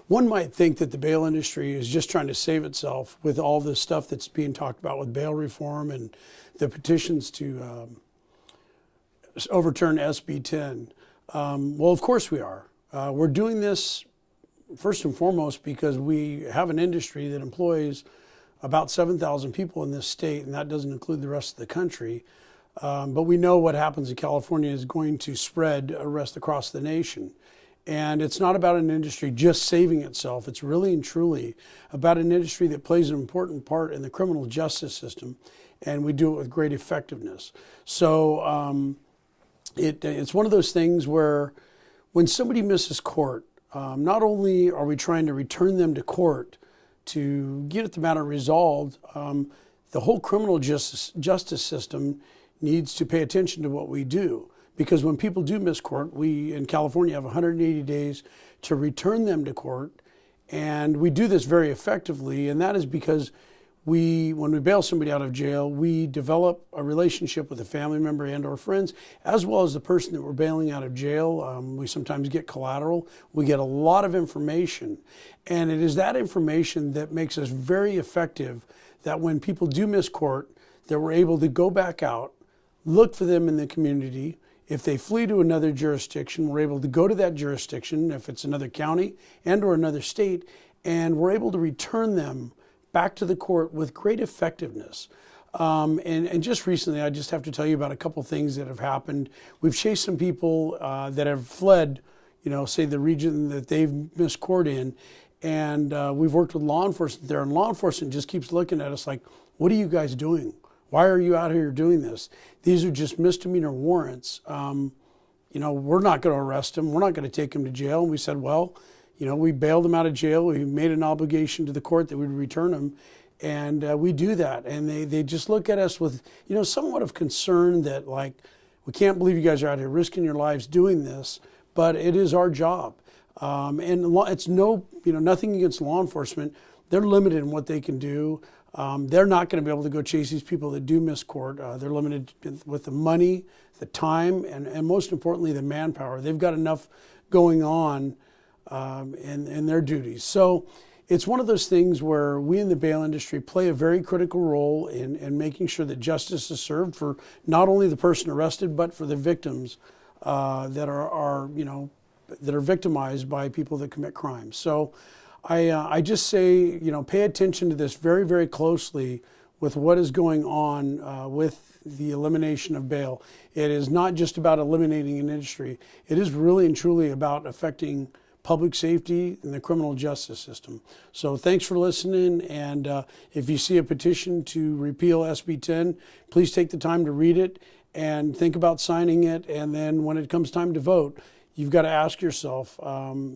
One might think that the bail industry is just trying to save itself with all this stuff that's being talked about with bail reform and the petitions to overturn SB10. Well, of course we are. We're doing this first and foremost because we have an industry that employs about 7,000 people in this state, and that doesn't include the rest of the country. But we know what happens in California is going to spread across the nation. And it's not about an industry just saving itself. It's really and truly about an industry that plays an important part in the criminal justice system, and we do it with great effectiveness. So it's one of those things where when somebody misses court, not only are we trying to return them to court to get the matter resolved, the whole criminal justice system needs to pay attention to what we do. Because when people do miss court, we in California have 180 days to return them to court. And we do this very effectively. And that is because when we bail somebody out of jail, we develop a relationship with a family member and or friends, as well as the person that we're bailing out of jail. We sometimes get collateral. We get a lot of information. And it is that information that makes us very effective, that when people do miss court, that we're able to go back out, look for them in the community. If they flee to another jurisdiction, we're able to go to that jurisdiction, if it's another county and or another state, and we're able to return them back to the court with great effectiveness. And just recently, I just have to tell you about a couple things that have happened. We've chased some people that have fled, say the region that they've missed court in, and we've worked with law enforcement there, and law enforcement just keeps looking at us like, what are you guys doing? Why are you out here doing this? These are just misdemeanor warrants. We're not going to arrest them. We're not going to take them to jail. And we said, well, we bailed them out of jail. We made an obligation to the court that we'd return them. And we do that. And they just look at us with, somewhat of concern that, like, we can't believe you guys are out here risking your lives doing this, but it is our job. And it's nothing against law enforcement. They're limited in what they can do. They're not going to be able to go chase these people that do miss court. They're limited with the money, the time, and most importantly, the manpower. They've got enough going on in their duties. So it's one of those things where we in the bail industry play a very critical role in making sure that justice is served for not only the person arrested, but for the victims that are victimized by people that commit crimes. So I just say, pay attention to this very, very closely with what is going on with the elimination of bail. It is not just about eliminating an industry. It is really and truly about affecting public safety and the criminal justice system. So thanks for listening. And if you see a petition to repeal SB10, please take the time to read it and think about signing it. And then when it comes time to vote, you've got to ask yourself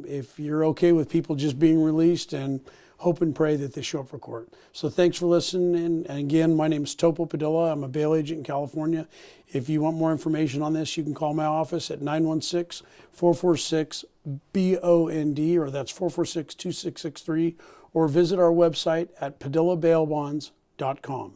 if you're okay with people just being released, and hope and pray that they show up for court. So thanks for listening. And again, my name is Topo Padilla. I'm a bail agent in California. If you want more information on this, you can call my office at 916-446-BOND, or that's 446-2663, or visit our website at PadillaBailBonds.com.